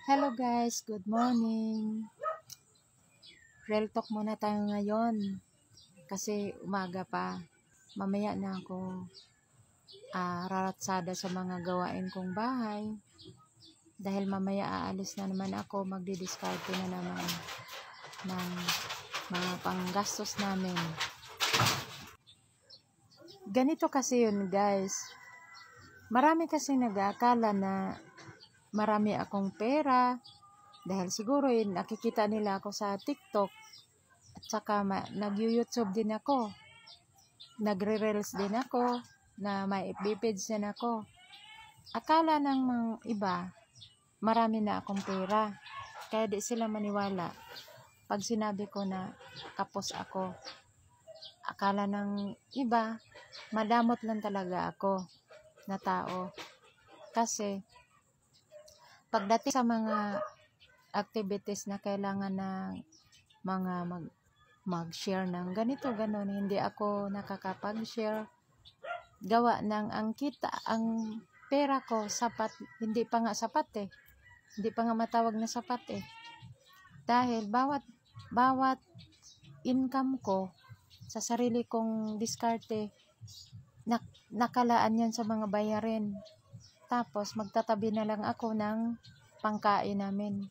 Hello guys, good morning. Real talk muna tayo ngayon kasi umaga pa. Mamaya na ako raratsada sa mga gawain kong bahay. Dahil mamaya aalis na naman ako, magdi-discarte na naman ng mga panggastos namin. Ganito kasi yun guys. Marami kasi nag-aakala na marami akong pera dahil siguro nakikita nila ako sa TikTok at saka nag-YouTube din ako, nagre-reels din ako, na may FB page din ako. Akala ng mga iba marami na akong pera, kaya di sila maniwala pag sinabi ko na kapos ako. Akala ng iba madamot lang talaga ako na tao, kasi pagdating sa mga activities na kailangan ng mga mag-share ng ganito, ganon, hindi ako nakakapag-share. Gawa ng ang pera ko sapat, hindi pa nga sapat Hindi pa nga matawag na sapat Dahil bawat income ko sa sarili kong diskarte, nakalaan yan sa mga bayarin. Tapos magtatabi na lang ako ng pangkain namin.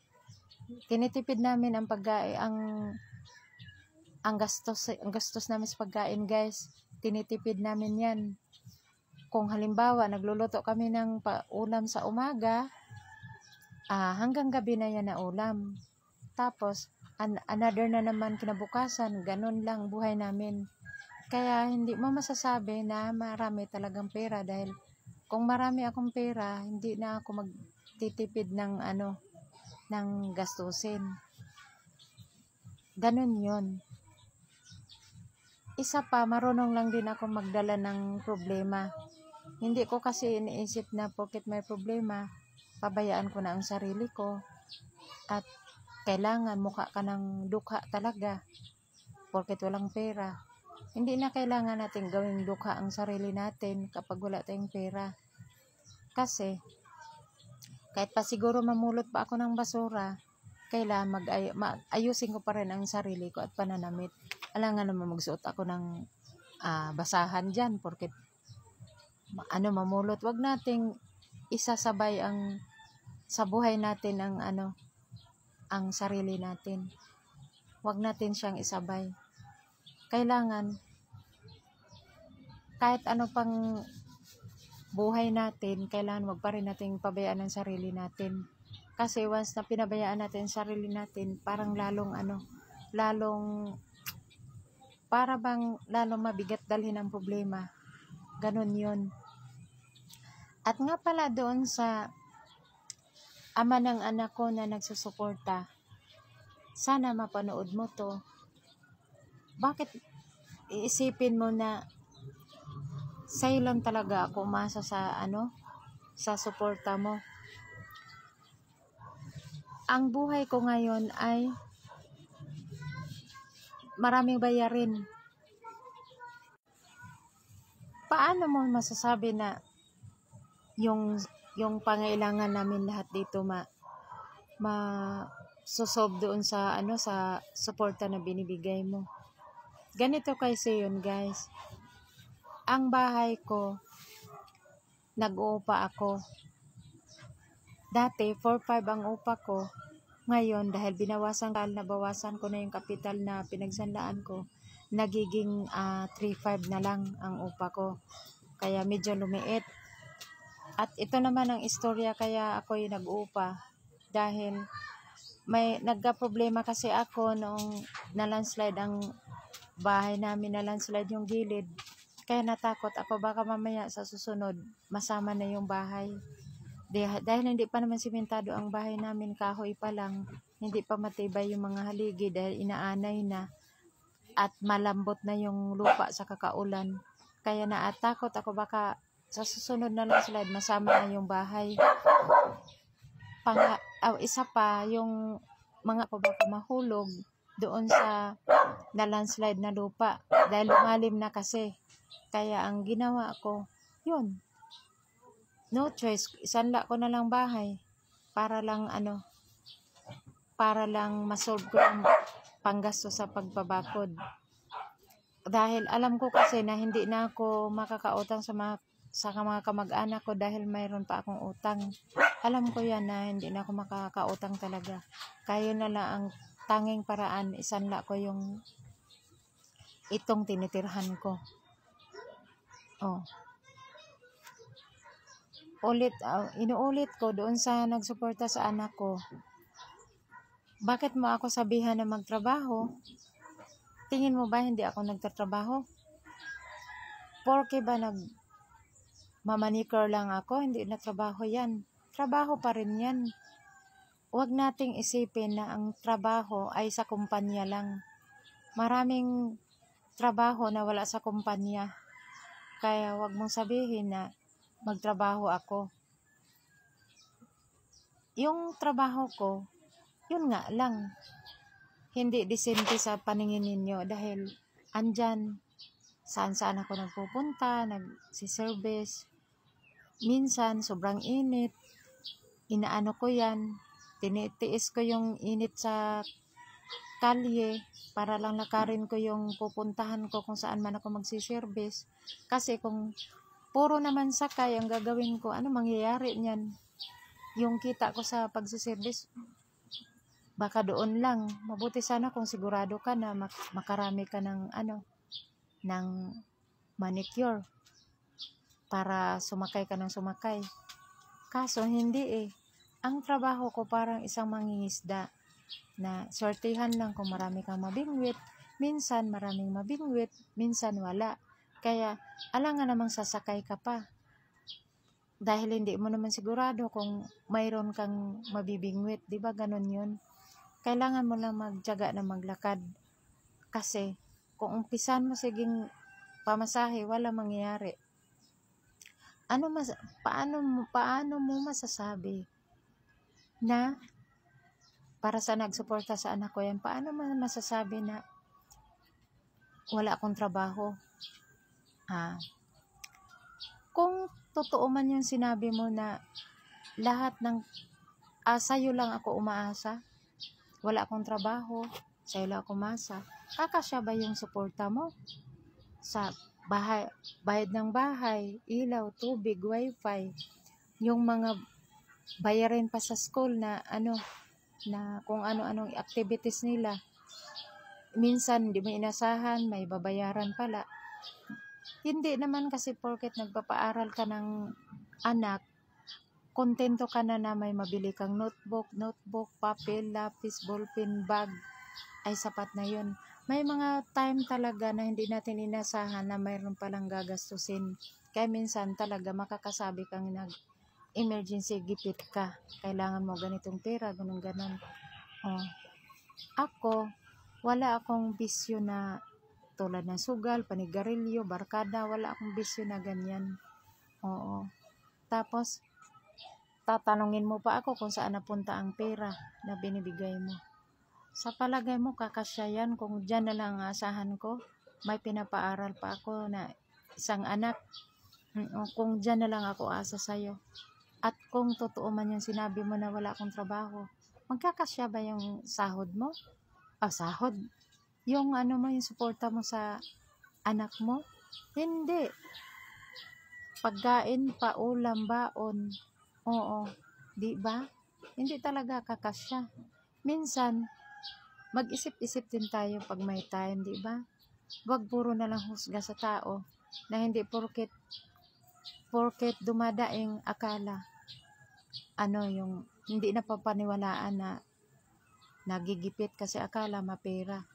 Tinitipid namin ang pagkain, ang gastos namin sa pagkain guys. Tinitipid namin yan. Kung halimbawa nagluluto kami ng ulam sa umaga, hanggang gabi na yan na ulam. Tapos another na naman kinabukasan, ganun lang buhay namin. Kaya hindi mo masasabi na marami talagang pera, dahil kung marami akong pera, hindi na ako magtitipid ng gastusin. Ganun yun. Isa pa, marunong lang din ako magdala ng problema. Hindi ko kasi iniisip na porket may problema, pabayaan ko na ang sarili ko. At kailangan mukha ka ng dukha talaga porket walang pera. Hindi na kailangan natin gawing dukha ang sarili natin kapag wala tayong pera. Kasi kahit pa siguro mamulot pa ako ng basura, kailangan ayusin ko pa rin ang sarili ko at pananamit. Alangan naman magsuot ako ng basahan dyan porket mamulot. Wag nating isasabay sa buhay natin ang sarili natin. Wag natin siyang isabay. Kailangan kahit ano pang buhay natin, kailangan wag pa rin nating pabayaan ang sarili natin. Kasi once na pinabayaan natin ang sarili natin, parang lalong mabigat dalhin ang problema. Ganon yun. At nga pala doon sa ama ng anak ko na nagsusuporta, sana mapanood mo to. Bakit iisipin mo na sa'yo lang talaga ako umasa sa suporta mo? Ang buhay ko ngayon ay maraming bayarin. Paano mo masasabi na yung pangailangan namin lahat dito susolve doon sa sa suporta na binibigay mo? Ganito kasi yun guys. Ang bahay ko, nag-uupa ako. Dati 4,500 ang upa ko. Ngayon dahil nabawasan ko na yung kapital na pinagsanlaan ko, nagiging 3,500 na lang ang upa ko. Kaya medyo lumiit. At ito naman ang istorya kaya ako'y nag-upa. Dahil may nagka-problema kasi ako noong na-landslide ang bahay namin, na-landslide yung gilid. Kaya natakot ako baka mamaya sa susunod masama na yung bahay. Dahil hindi pa naman simentado ang bahay namin, kahoy pa lang, hindi pa matibay yung mga haligi dahil inaanay na at malambot na yung lupa sa kakaulan. Kaya naatakot ako baka sa susunod na landslide masama na yung bahay. Isa pa, yung mga ko baka mahulog doon sa na-landslide na lupa dahil lumalim na kasi. Kaya ang ginawa ko, no choice, isanla ko na lang bahay para lang para lang masolve ko yung panggasto sa pagpabakod. Dahil alam ko kasi na hindi na ako makakautang sa mga kamag-anak ko dahil mayroon pa akong utang. Alam ko yan na hindi na ako makakautang talaga. Kaya na lang ang tanging paraan, isanla ko yung itong tinitirhan ko. Inuulit ko doon sa nagsuporta sa anak ko. Bakit mo ako sabihan na magtrabaho? Tingin mo ba hindi ako nagtatrabaho? Porke ba mamanicure lang ako, hindi na trabaho yan. Trabaho pa rin yan. Huwag nating isipin na ang trabaho ay sa kumpanya lang. Maraming trabaho na wala sa kumpanya. Kaya huwag mong sabihin na magtrabaho ako. Yung trabaho ko, yun nga lang. Hindi disente sa paningin ninyo dahil andyan, saan ako nagpupunta, nagsiservice. Minsan, sobrang init. Inaano ko yan. Tinitiis ko yung init sa kalye para lang lakarin ko yung pupuntahan ko kung saan man ako magsiservice. Kasi kung puro naman sakay ang gagawin ko, ano mangyayari niyan? Yung kita ko sa pagsiservice, baka doon lang. Mabuti sana kung sigurado ka na makarami ka ng ng manicure para sumakay ka ng sumakay. Kaso hindi Ang trabaho ko parang isang mangingisda na sortihan lang kung marami kang mabingwit, minsan maraming mabingwit, minsan wala. Kaya alangan namang sasakay ka pa. Dahil hindi mo naman sigurado kung mayroon kang mabibingwit, 'di ba? Ganon 'yun. Kailangan mo lang magtiyaga na maglakad. Kasi kung umpisan mo siging pamasahe, wala mangyayari. Paano mo masasabi na para sa nagsuporta sa anak ko yan, paano mo masasabi na wala akong trabaho? Kung totoo man yung sinabi mo na lahat ng sa'yo lang ako umaasa, wala akong trabaho, sa'yo lang ako umaasa, kakasya ba yung suporta mo sa bahay, bayad ng bahay, ilaw, tubig, wifi, yung mga bayarin pa sa school na na kung ano-anong activities nila, minsan hindi mo inasahan, may babayaran pala. Hindi naman kasi porket nagpapaaral ka ng anak, kontento ka na may mabili kang notebook, papel, lapis, ballpen, bag, ay sapat na yun. May mga time talaga na hindi natin inasahan na mayroon palang gagastusin. Kaya minsan talaga makakasabi kang emergency gipit ka. Kailangan mo ganitong pera, ganun. Ako, wala akong bisyo na tulad ng sugal, panigarilyo, barkada, wala akong bisyo na ganyan. Tapos, tatanungin mo pa ako kung saan napunta ang pera na binibigay mo. Sa palagay mo, kakasya yan kung dyan na lang asahan ko? May pinapaaral pa ako na isang anak. Kung dyan na lang ako asa sa'yo. At kung totoo man yung sinabi mo na wala akong trabaho, magkakasya ba yung sahod mo? Sahod? Yung yung suporta mo sa anak mo? Hindi. Pagkain, paulam, baon. Oo. Di ba? Hindi talaga kakasya. Minsan, mag-isip-isip din tayo pag may time, di ba? Huwag puro na lang husga sa tao na hindi porket dumadaing akala yung hindi napapaniwalaan na nagigipit kasi akala mapera.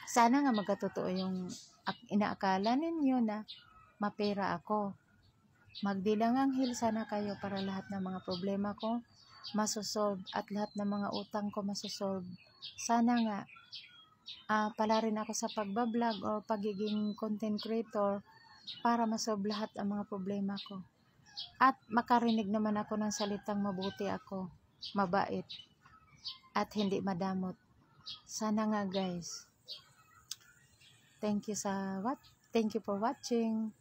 Sana nga magkatotoo yung inaakala ninyo na mapera ako. Magdilang anghel sana kayo para lahat ng mga problema ko masosolve at lahat ng mga utang ko masosolve. Sana nga pala rin ako sa pagbablog o pagiging content creator para masolve lahat ang mga problema ko. At makarinig naman ako ng salitang mabuti ako, mabait, at hindi madamot. Sana nga guys. Thank you for watching.